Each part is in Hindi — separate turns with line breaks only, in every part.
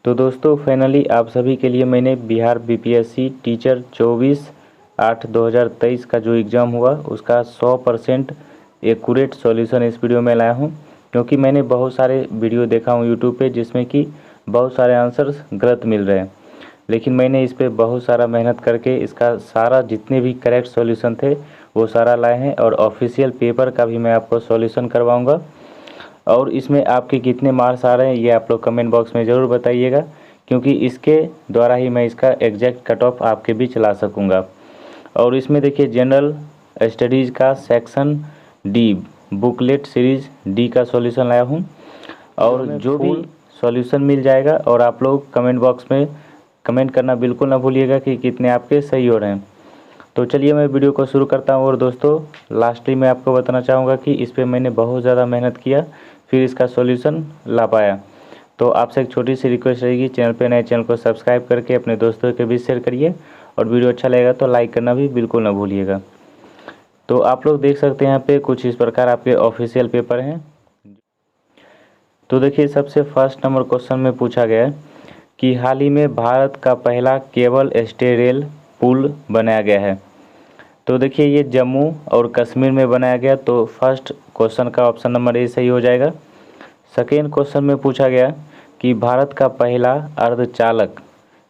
तो दोस्तों फाइनली आप सभी के लिए मैंने बिहार बीपीएससी टीचर 24/8/2023 का जो एग्ज़ाम हुआ उसका 100% एक्यूरेट सॉल्यूशन इस वीडियो में लाया हूं, क्योंकि मैंने बहुत सारे वीडियो देखा हूं यूट्यूब पे जिसमें कि बहुत सारे आंसर्स गलत मिल रहे हैं। लेकिन मैंने इस पर बहुत सारा मेहनत करके इसका सारा जितने भी करेक्ट सॉल्यूशन थे वो सारा लाए हैं, और ऑफिशियल पेपर का भी मैं आपको सॉल्यूशन करवाऊँगा। और इसमें आपके कितने मार्क्स आ रहे हैं ये आप लोग कमेंट बॉक्स में ज़रूर बताइएगा, क्योंकि इसके द्वारा ही मैं इसका एग्जैक्ट कट ऑफ आपके बीच ला सकूंगा। और इसमें देखिए जनरल स्टडीज़ का section D booklet series D का सॉल्यूशन लाया हूँ, और जो भी सॉल्यूशन मिल जाएगा। और आप लोग कमेंट बॉक्स में कमेंट करना बिल्कुल ना भूलिएगा कि कितने आपके सही हो रहे हैं। तो चलिए मैं वीडियो को शुरू करता हूँ। और दोस्तों लास्टली मैं आपको बताना चाहूँगा कि इस पर मैंने बहुत ज़्यादा मेहनत किया, फिर इसका सॉल्यूशन ला पाया। तो आपसे एक छोटी सी रिक्वेस्ट रहेगी, चैनल पे नए चैनल को सब्सक्राइब करके अपने दोस्तों के बीच शेयर करिए, और वीडियो अच्छा लगेगा तो लाइक करना भी बिल्कुल ना भूलिएगा। तो आप लोग देख सकते हैं यहाँ पे कुछ इस प्रकार आपके ऑफिशियल पेपर हैं। तो देखिए सबसे फर्स्ट नंबर क्वेश्चन में पूछा गया है कि हाल ही में भारत का पहला केबल स्टे रेल पुल बनाया गया है। तो देखिए ये जम्मू और कश्मीर में बनाया गया, तो फर्स्ट क्वेश्चन का ऑप्शन नंबर ए सही हो जाएगा। सेकेंड क्वेश्चन में पूछा गया कि भारत का पहला अर्धचालक,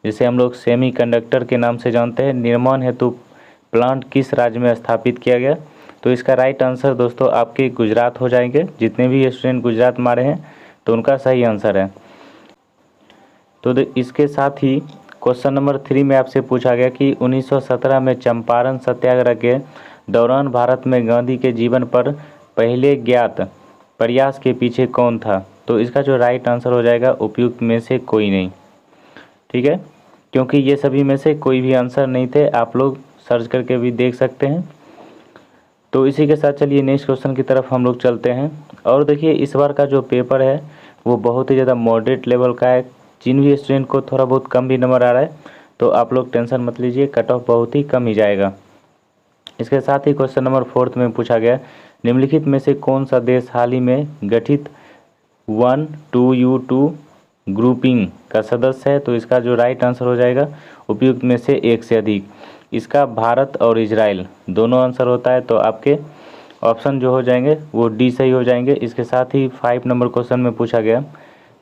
जिसे हम लोग सेमीकंडक्टर के नाम से जानते हैं, निर्माण हेतु प्लांट किस राज्य में स्थापित किया गया। तो इसका राइट आंसर दोस्तों आपके गुजरात हो जाएंगे। जितने भी स्टूडेंट गुजरात मारे हैं तो उनका सही आंसर है। तो इसके साथ ही क्वेश्चन नंबर 3 में आपसे पूछा गया कि 1917 में चंपारण सत्याग्रह के दौरान भारत में गांधी के जीवन पर पहले ज्ञात प्रयास के पीछे कौन था। तो इसका जो राइट आंसर हो जाएगा उपयुक्त में से कोई नहीं, ठीक है, क्योंकि ये सभी में से कोई भी आंसर नहीं थे। आप लोग सर्च करके भी देख सकते हैं। तो इसी के साथ चलिए नेक्स्ट क्वेश्चन की तरफ हम लोग चलते हैं। और देखिए इस बार का जो पेपर है वो बहुत ही ज़्यादा मॉडरेट लेवल का है। जिन भी स्टूडेंट को थोड़ा बहुत कम भी नंबर आ रहा है तो आप लोग टेंशन मत लीजिए, कट ऑफ बहुत ही कम ही जाएगा। इसके साथ ही क्वेश्चन नंबर 4 में पूछा गया निम्नलिखित में से कौन सा देश हाल ही में गठित 1-2U2 ग्रुपिंग का सदस्य है। तो इसका जो राइट आंसर हो जाएगा उपयुक्त में से एक से अधिक, इसका भारत और इजराइल दोनों आंसर होता है। तो आपके ऑप्शन जो हो जाएंगे वो डी सही हो जाएंगे। इसके साथ ही 5 नंबर क्वेश्चन में पूछा गया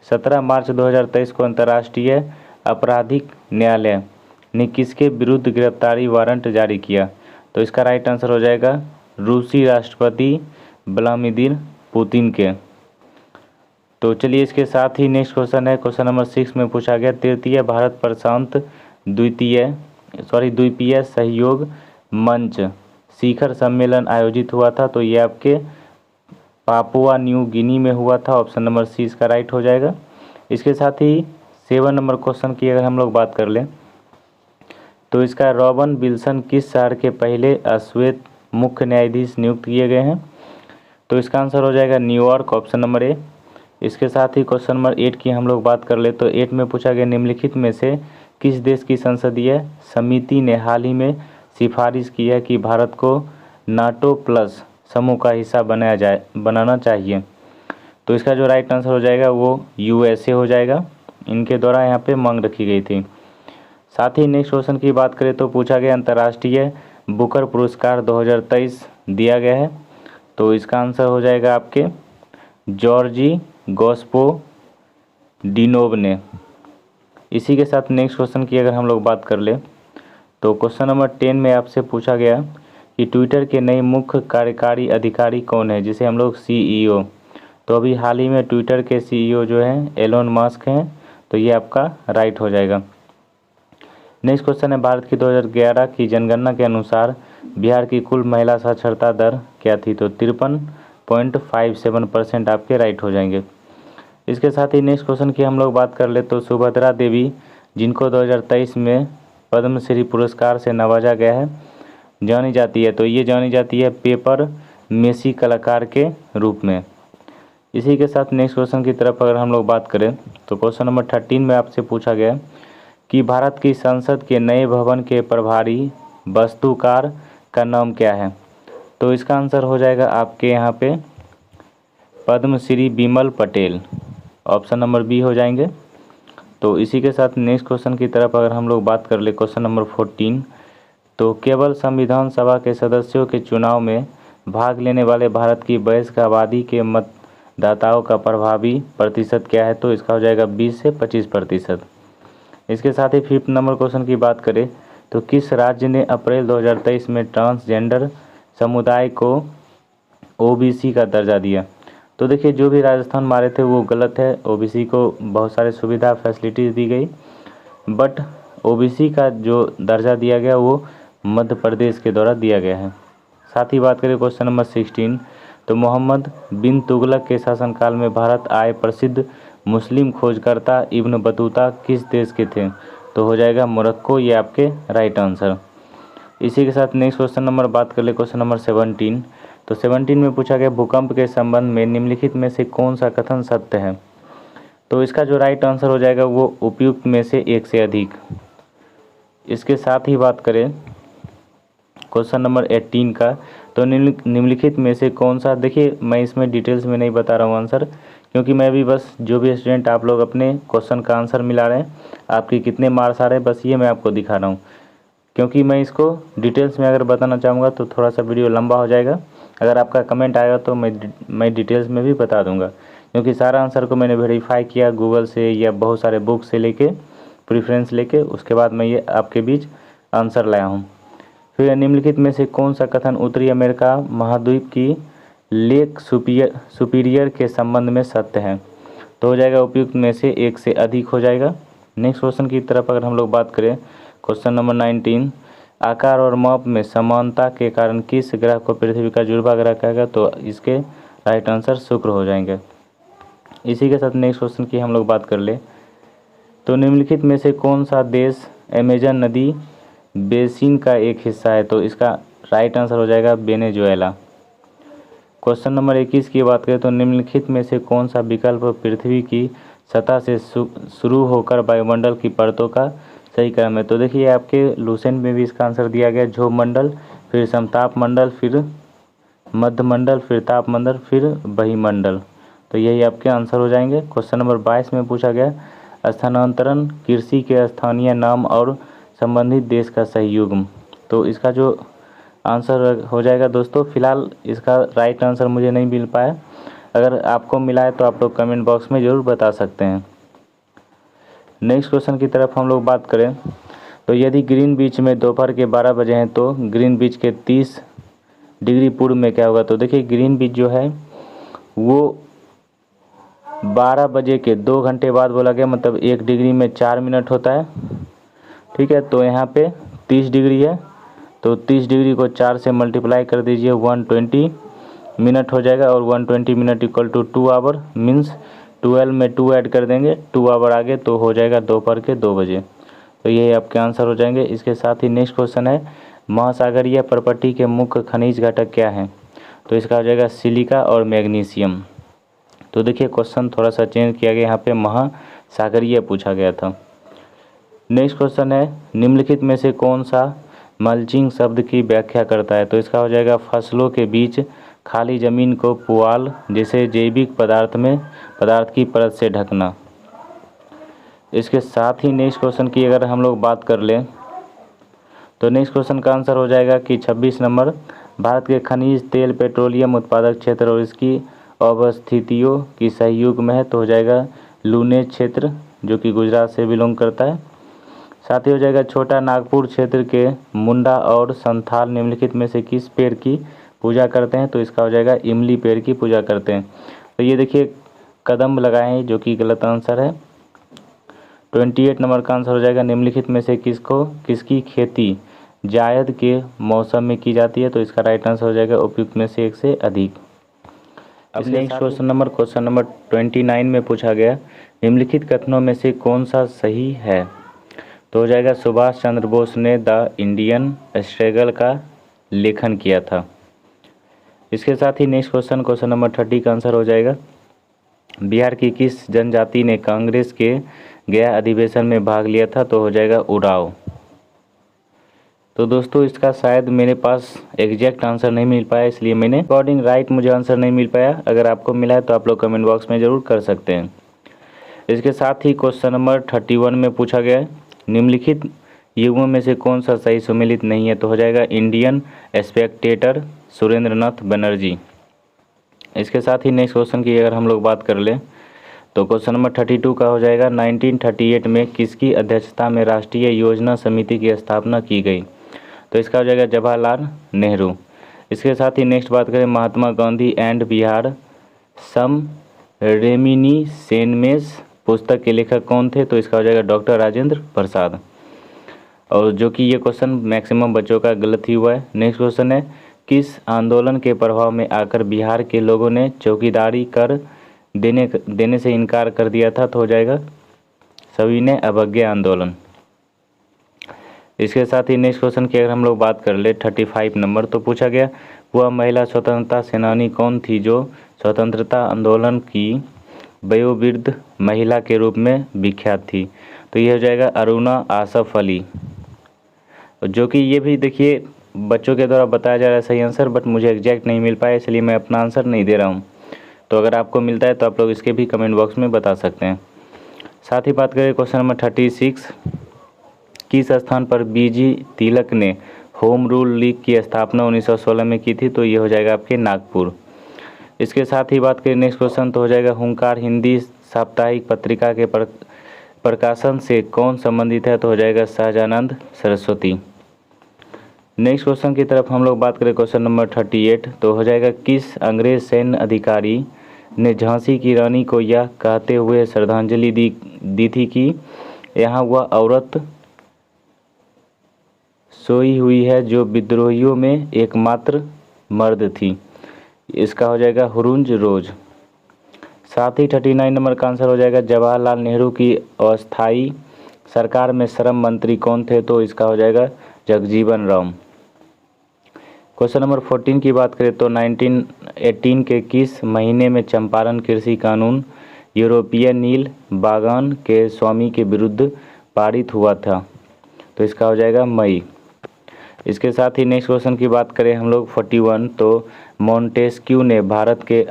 17 मार्च 2023 को अंतर्राष्ट्रीय आपराधिक न्यायालय ने किसके विरुद्ध गिरफ्तारी वारंट जारी किया। तो इसका राइट आंसर हो जाएगा रूसी राष्ट्रपति व्लादिमीर पुतिन के। तो चलिए इसके साथ ही नेक्स्ट क्वेश्चन है क्वेश्चन नंबर 6 में पूछा गया तृतीय भारत प्रशांत द्वीपीय सहयोग मंच शिखर सम्मेलन आयोजित हुआ था। तो ये आपके पापुआ न्यू गिनी में हुआ था। ऑप्शन नंबर सी इसका राइट हो जाएगा। इसके साथ ही 7 नंबर क्वेश्चन की अगर हम लोग बात कर लें तो इसका रॉबर्ट विल्सन किस शहर के पहले अश्वेत मुख्य न्यायाधीश नियुक्त किए गए हैं। तो इसका आंसर हो जाएगा न्यूयॉर्क, ऑप्शन नंबर ए। इसके साथ ही क्वेश्चन नंबर 8 की हम लोग बात कर ले तो 8 में पूछा गया निम्नलिखित में से किस देश की संसदीय समिति ने हाल ही में सिफारिश की है कि भारत को नाटो प्लस समूह का हिस्सा बनाना चाहिए। तो इसका जो राइट आंसर हो जाएगा वो यूएसए हो जाएगा। इनके द्वारा यहाँ पे मांग रखी गई थी। साथ ही नेक्स्ट क्वेश्चन की बात करें तो पूछा गया अंतर्राष्ट्रीय बुकर पुरस्कार 2023 दिया गया है। तो इसका आंसर हो जाएगा आपके जॉर्जी गोस्पोडिनोव ने। इसी के साथ नेक्स्ट क्वेश्चन की अगर हम लोग बात कर ले तो क्वेश्चन नंबर 10 में आपसे पूछा गया कि ट्विटर के नए मुख्य कार्यकारी अधिकारी कौन है, जिसे हम लोग सीईओ। तो अभी हाल ही में ट्विटर के सीईओ जो हैं एलोन मस्क हैं। तो ये आपका राइट हो जाएगा। नेक्स्ट क्वेश्चन है भारत की 2011 की जनगणना के अनुसार बिहार की कुल महिला साक्षरता दर क्या थी। तो 53.57% आपके राइट हो जाएंगे। इसके साथ ही नेक्स्ट क्वेश्चन की हम लोग बात कर ले तो सुभद्रा देवी जिनको 2023 में पद्मश्री पुरस्कार से नवाजा गया है जानी जाती है। तो ये जानी जाती है पेपर मेसी कलाकार के रूप में। इसी के साथ नेक्स्ट क्वेश्चन की तरफ अगर हम लोग बात करें तो क्वेश्चन नंबर 13 में आपसे पूछा गया कि भारत की संसद के नए भवन के प्रभारी वास्तुकार का नाम क्या है। तो इसका आंसर हो जाएगा आपके यहाँ पे Padmashri Bimal Patel, option number B हो जाएंगे। तो इसी के साथ नेक्स्ट क्वेश्चन की तरफ अगर हम लोग बात कर ले, क्वेश्चन नंबर 14, तो केवल संविधान सभा के सदस्यों के चुनाव में भाग लेने वाले भारत की वयस्क आबादी के मतदाताओं का प्रभावी प्रतिशत क्या है? तो इसका हो जाएगा 20 से 25%। इसके साथ ही 5th नंबर क्वेश्चन की बात करें तो किस राज्य ने अप्रैल 2023 में ट्रांसजेंडर समुदाय को ओबीसी का दर्जा दिया? तो देखिए, जो भी राजस्थान मारे थे वो गलत है। ओबीसी को बहुत सारे सुविधा फैसिलिटीज़ दी गई, बट ओबीसी का जो दर्जा दिया गया वो मध्य प्रदेश के द्वारा दिया गया है। साथ ही बात करें क्वेश्चन नंबर 16, तो मोहम्मद बिन तुगलक के शासनकाल में भारत आए प्रसिद्ध मुस्लिम खोजकर्ता इब्न बतूता किस देश के थे? तो हो जाएगा मोरक्को, ये आपके राइट आंसर। इसी के साथ नेक्स्ट क्वेश्चन नंबर बात कर ले, क्वेश्चन नंबर 17, तो 17 में पूछा गया भूकंप के संबंध में निम्नलिखित में से कौन सा कथन सत्य है? तो इसका जो राइट आंसर हो जाएगा वो उपयुक्त में से एक से अधिक। इसके साथ ही बात करें क्वेश्चन नंबर 18 का, तो निम्नलिखित में से कौन सा, देखिए मैं इसमें डिटेल्स में नहीं बता रहा हूँ आंसर, क्योंकि मैं भी बस जो भी स्टूडेंट आप लोग अपने क्वेश्चन का आंसर मिला रहे हैं, आपके कितने मार्क्स आ रहे हैं, बस ये मैं आपको दिखा रहा हूँ। क्योंकि मैं इसको डिटेल्स में अगर बताना चाहूँगा तो थोड़ा सा वीडियो लंबा हो जाएगा। अगर आपका कमेंट आएगा तो मैं डिटेल्स में भी बता दूँगा, क्योंकि सारा आंसर को मैंने वेरीफाई किया गूगल से या बहुत सारे बुक से लेके प्रेफरेंस लेके, उसके बाद मैं ये आपके बीच आंसर लाया हूँ। फिर निम्नलिखित में से कौन सा कथन उत्तरी अमेरिका महाद्वीप की लेक सुपीरियर के संबंध में सत्य है? तो हो जाएगा उपयुक्त में से एक से अधिक हो जाएगा। नेक्स्ट क्वेश्चन की तरफ अगर हम लोग बात करें, क्वेश्चन नंबर 19, आकार और माप में समानता के कारण किस ग्रह को पृथ्वी का जुड़वा ग्रह कहेगा? तो इसके राइट आंसर शुक्र हो जाएंगे। इसी के साथ नेक्स्ट क्वेश्चन की हम लोग बात कर ले, तो निम्नलिखित में से कौन सा देश अमेजन नदी बेसिन का एक हिस्सा है? तो इसका राइट आंसर हो जाएगा वेनेजुएला। क्वेश्चन नंबर 21 की बात करें, तो निम्नलिखित में से कौन सा विकल्प पृथ्वी की सतह से शुरू होकर वायुमंडल की परतों का सही क्रम है? तो देखिए, आपके लूसेंट में भी इसका आंसर दिया गया, ध्रुव मंडल, फिर समताप मंडल, फिर मध्यमंडल, फिर तापमंडल, फिर बहिमंडल। तो यही आपके आंसर हो जाएंगे। क्वेश्चन नंबर 22 में पूछा गया स्थानांतरण कृषि के स्थानीय नाम और संबंधित देश का सही युग्म। तो इसका जो आंसर हो जाएगा दोस्तों, फिलहाल इसका राइट आंसर मुझे नहीं मिल पाया। अगर आपको मिला है तो आप लोग कमेंट बॉक्स में ज़रूर बता सकते हैं। नेक्स्ट क्वेश्चन की तरफ हम लोग बात करें, तो यदि ग्रीन बीच में दोपहर के 12 बजे हैं तो ग्रीन बीच के 30 डिग्री पूर्व में क्या होगा? तो देखिए, ग्रीन बीच जो है वो 12 बजे के 2 घंटे बाद बोला गया, मतलब 1 डिग्री में 4 मिनट होता है, ठीक है। तो यहाँ पे 30 डिग्री है, तो 30 डिग्री को 4 से मल्टीप्लाई कर दीजिए, 120 मिनट हो जाएगा, और 120 minute equal to 2 hour, means 12 में 2 ऐड कर देंगे, 2 आवर आगे, तो हो जाएगा दोपहर के 2 बजे। तो यही आपके आंसर हो जाएंगे। इसके साथ ही नेक्स्ट क्वेश्चन है, महासागरीय प्रपट्टी के मुख्य खनिज घटक क्या हैं? तो इसका हो जाएगा सिलिका और मैग्नीशियम। तो देखिए, क्वेश्चन थोड़ा सा चेंज किया गया, यहाँ पे महासागरीय पूछा गया था। नेक्स्ट क्वेश्चन है, निम्नलिखित में से कौन सा मल्चिंग शब्द की व्याख्या करता है? तो इसका हो जाएगा फसलों के बीच खाली जमीन को पुआल जैसे जैविक पदार्थ की परत से ढकना। इसके साथ ही नेक्स्ट क्वेश्चन की अगर हम लोग बात कर लें, तो नेक्स्ट क्वेश्चन का आंसर हो जाएगा कि 26 नंबर, भारत के खनिज तेल पेट्रोलियम उत्पादक क्षेत्र और इसकी अवस्थितियों की सही युग्म है? तो हो जाएगा लूने क्षेत्र, जो कि गुजरात से बिलोंग करता है। साथ ही हो जाएगा छोटा नागपुर क्षेत्र के मुंडा और संथाल निम्नलिखित में से किस पेड़ की पूजा करते हैं? तो इसका हो जाएगा इमली पेड़ की पूजा करते हैं। तो ये देखिए, कदम लगाए हैं, जो कि गलत आंसर है। 28 नंबर का आंसर हो जाएगा निम्नलिखित में से किसकी खेती जायद के मौसम में की जाती है? तो इसका राइट आंसर हो जाएगा उपयुक्त में से एक से अधिक। अब नेक्स्ट क्वेश्चन नंबर 29 में पूछा गया, निम्नलिखित कथनों में से कौन सा सही है? तो हो जाएगा सुभाष चंद्र बोस ने द इंडियन स्ट्रगल का लेखन किया था। इसके साथ ही नेक्स्ट क्वेश्चन नंबर 30 का आंसर हो जाएगा, बिहार की किस जनजाति ने कांग्रेस के गया अधिवेशन में भाग लिया था? तो हो जाएगा उरांव। तो दोस्तों, इसका शायद मेरे पास एग्जैक्ट आंसर नहीं मिल पाया, इसलिए मैंने अकॉर्डिंग राइट मुझे आंसर नहीं मिल पाया। अगर आपको मिला है तो आप लोग कमेंट बॉक्स में ज़रूर कर सकते हैं। इसके साथ ही क्वेश्चन नंबर 31 में पूछा गया है, निम्नलिखित युगों में से कौन सा सही सुमेलित नहीं है, तो हो जाएगा इंडियन स्पेक्टेटर सुरेंद्रनाथ बनर्जी। इसके साथ ही नेक्स्ट क्वेश्चन की अगर हम लोग बात कर लें तो क्वेश्चन नंबर 32 का हो जाएगा 1938 में किसकी अध्यक्षता में राष्ट्रीय योजना समिति की स्थापना की गई, तो इसका हो जाएगा जवाहरलाल नेहरू। इसके साथ ही नेक्स्ट बात करें Mahatma Gandhi and Bihar some reminiscence पुस्तक के लेखक कौन थे, तो इसका हो जाएगा डॉक्टर राजेंद्र प्रसाद, और जो कि ये क्वेश्चन मैक्सिमम बच्चों का गलत ही हुआ है। नेक्स्ट क्वेश्चन है, किस आंदोलन के प्रभाव में आकर बिहार के लोगों ने चौकीदारी कर देने से इनकार कर दिया था, तो हो जाएगा सविनय अवज्ञा आंदोलन। इसके साथ ही नेक्स्ट क्वेश्चन की अगर हम लोग बात कर ले 35 नंबर, तो पूछा गया वह महिला स्वतंत्रता सेनानी कौन थी जो स्वतंत्रता आंदोलन की वयोवृद्ध महिला के रूप में विख्यात थी, तो ये हो जाएगा अरुणा आसफ अली, जो कि ये भी देखिए बच्चों के द्वारा बताया जा रहा है सही आंसर, बट मुझे एग्जैक्ट नहीं मिल पाया इसलिए मैं अपना आंसर नहीं दे रहा हूँ। तो अगर आपको मिलता है तो आप लोग इसके भी कमेंट बॉक्स में बता सकते हैं। साथ ही बात करें क्वेश्चन नंबर 36, किस स्थान पर बीजी तिलक ने होम रूल लीग की स्थापना 1916 में की थी, तो ये हो जाएगा आपके नागपुर। इसके साथ ही बात करें नेक्स्ट क्वेश्चन, तो हो जाएगा हुंकार हिंदी साप्ताहिक पत्रिका के प्रकाशन से कौन संबंधित है, तो हो जाएगा सहजानंद सरस्वती। नेक्स्ट क्वेश्चन की तरफ हम लोग बात करें क्वेश्चन नंबर 38, तो हो जाएगा किस अंग्रेज सैन्य अधिकारी ने झांसी की रानी को यह कहते हुए श्रद्धांजलि दी थी कि यहाँ वह औरत सोई हुई है जो विद्रोहियों में एकमात्र मर्द थी, इसका हो जाएगा हुरुंज रोज। साथ ही 39 नंबर का आंसर हो जाएगा जवाहरलाल नेहरू की अस्थायी सरकार में श्रम मंत्री कौन थे, तो इसका हो जाएगा जगजीवन राम। क्वेश्चन नंबर 14 की बात करें तो 1918 के किस महीने में चंपारण कृषि कानून यूरोपीय नील बागान के स्वामी के विरुद्ध पारित हुआ था, तो इसका हो जाएगा मई। इसके साथ ही नेक्स्ट क्वेश्चन की बात करें हम लोग 41, तो मोंटेस्क्यू ने भारत के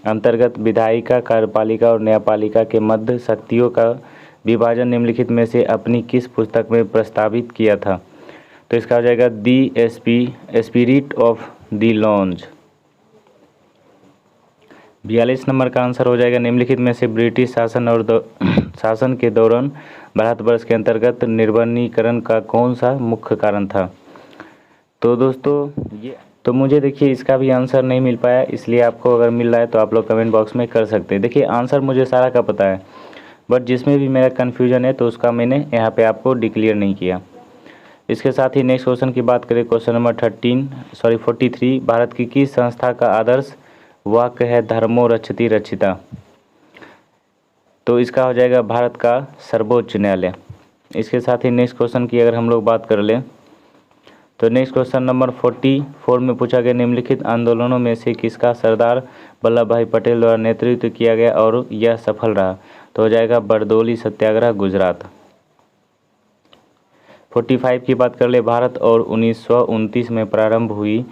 अंतर्गत विधायिका कार्यपालिका और न्यायपालिका के मध्य शक्तियों का विभाजन निम्नलिखित में से अपनी किस पुस्तक में प्रस्तावित किया था, तो इसका हो जाएगा the spirit of the lounge. 42 number का आंसर हो जाएगा निम्नलिखित में से ब्रिटिश शासन के दौरान भारतवर्ष के अंतर्गत निर्वनीकरण का कौन सा मुख्य कारण था। तो दोस्तों ये तो मुझे देखिए इसका भी आंसर नहीं मिल पाया, इसलिए आपको अगर मिल रहा है तो आप लोग कमेंट बॉक्स में कर सकते हैं। देखिए आंसर मुझे सारा का पता है, बट जिसमें भी मेरा कन्फ्यूजन है तो उसका मैंने यहाँ पे आपको डिक्लेयर नहीं किया। इसके साथ ही नेक्स्ट क्वेश्चन की बात करें क्वेश्चन नंबर 43, भारत की किस संस्था का आदर्श वाक्य है धर्मो रक्षति रक्षिता, तो इसका हो जाएगा भारत का सर्वोच्च न्यायालय। इसके साथ ही नेक्स्ट क्वेश्चन की अगर हम लोग बात कर लें तो नेक्स्ट क्वेश्चन नंबर 44 में पूछा गया निम्नलिखित आंदोलनों में से किसका सरदार वल्लभ भाई पटेल द्वारा नेतृत्व किया गया और यह सफल रहा, तो हो जाएगा बरदौली सत्याग्रह गुजरात। 45 की बात कर ले भारत और 1929 में प्रारंभ हुई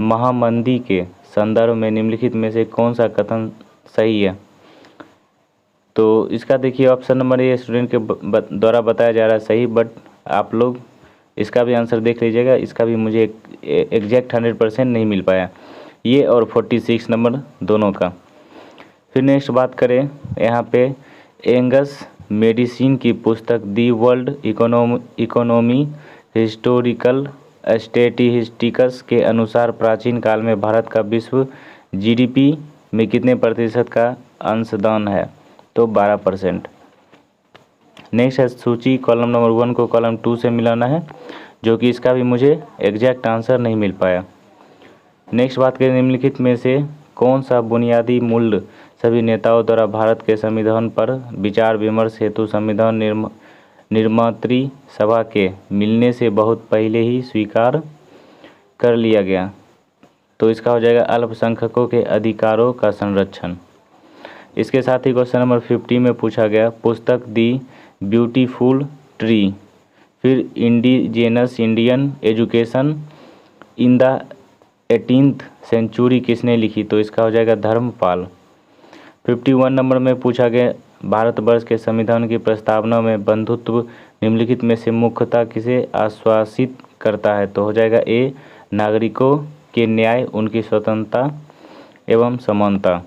महामंदी के संदर्भ में निम्नलिखित में से कौन सा कथन सही है, तो इसका देखिए ऑप्शन नंबर ए स्टूडेंट के द्वारा बताया जा रहा है सही, बट आप लोग इसका भी आंसर देख लीजिएगा, इसका भी मुझे एग्जैक्ट 100% नहीं मिल पाया, ये और 46 नंबर दोनों का। फिर नेक्स्ट बात करें यहाँ पे एंगस मेडिसिन की पुस्तक the world economy historical statistics के अनुसार प्राचीन काल में भारत का विश्व जीडीपी में कितने प्रतिशत का अंशदान है, तो 12%। नेक्स्ट है सूची कॉलम नंबर 1 को कॉलम 2 से मिलाना है, जो कि इसका भी मुझे एग्जैक्ट आंसर नहीं मिल पाया। नेक्स्ट बात करें निम्नलिखित में से कौन सा बुनियादी मूल्य सभी नेताओं द्वारा भारत के संविधान पर विचार विमर्श हेतु संविधान निर्मात्री सभा के मिलने से बहुत पहले ही स्वीकार कर लिया गया, तो इसका हो जाएगा अल्पसंख्यकों के अधिकारों का संरक्षण। इसके साथ ही क्वेश्चन नंबर 50 में पूछा गया पुस्तक दी ब्यूटीफुल ट्री, फिर indigenous Indian education in the 18th century किसने लिखी, तो इसका हो जाएगा धर्मपाल। 51 नंबर में पूछा गया भारतवर्ष के संविधान की प्रस्तावना में बंधुत्व निम्नलिखित में से मुख्यतः किसे आश्वासित करता है? तो हो जाएगा ए, नागरिकों के न्याय, उनकी स्वतंत्रता एवं समानता।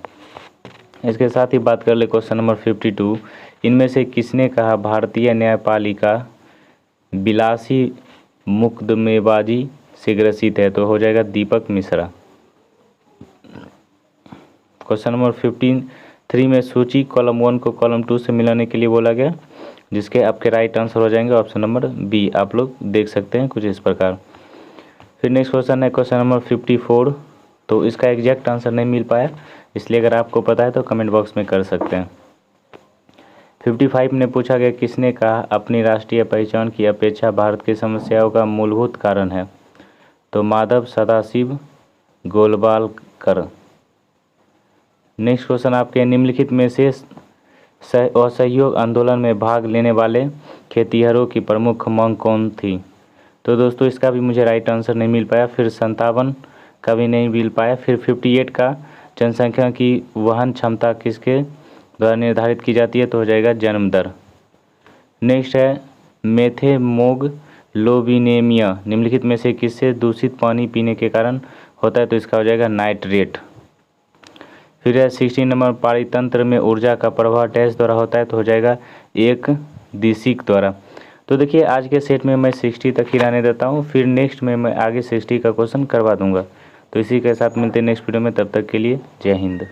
इसके साथ ही बात कर ले क्वेश्चन नंबर 52, इनमें से किसने कहा भारतीय न्यायपालिका विलासी मुकदमेबाजी से ग्रसित है? तो हो जाएगा दीपक मिश्रा। क्वेश्चन नंबर 53 में सूची कॉलम 1 को कॉलम 2 से मिलाने के लिए बोला गया, जिसके आपके राइट आंसर हो जाएंगे ऑप्शन नंबर बी। आप लोग देख सकते हैं कुछ इस प्रकार। फिर नेक्स्ट क्वेश्चन है क्वेश्चन नंबर 54। तो इसका एग्जैक्ट आंसर नहीं मिल पाया, इसलिए अगर आपको पता है तो कमेंट बॉक्स में कर सकते हैं। 55 ने पूछा गया किसने कहा अपनी राष्ट्रीय पहचान की अपेक्षा भारत की समस्याओं का मूलभूत कारण है? तो माधव सदाशिव गोलवालकर। नेक्स्ट क्वेश्चन आपके निम्नलिखित में से असहयोग आंदोलन में भाग लेने वाले खेतिहरों की प्रमुख मांग कौन थी? तो दोस्तों इसका भी मुझे राइट आंसर नहीं मिल पाया। फिर 57 का भी नहीं मिल पाया। फिर 58 का जनसंख्या की वहन क्षमता किसके द्वारा निर्धारित की जाती है? तो हो जाएगा जन्म दर। नेक्स्ट है मेथेमोग्लोबिनेमिया निम्नलिखित में से किससे दूषित पानी पीने के कारण होता है? तो इसका हो जाएगा नाइट्रेट। फिर है 16 नंबर, पारितंत्र में ऊर्जा का प्रवाह डैश द्वारा होता है? तो हो जाएगा एक दिशिक द्वारा। तो देखिए आज के सेट में मैं 60 तक ही रहने देता हूँ, फिर नेक्स्ट में मैं आगे 60 का क्वेश्चन करवा दूंगा। तो इसी के साथ मिलते हैं नेक्स्ट वीडियो में, तब तक के लिए जय हिंद।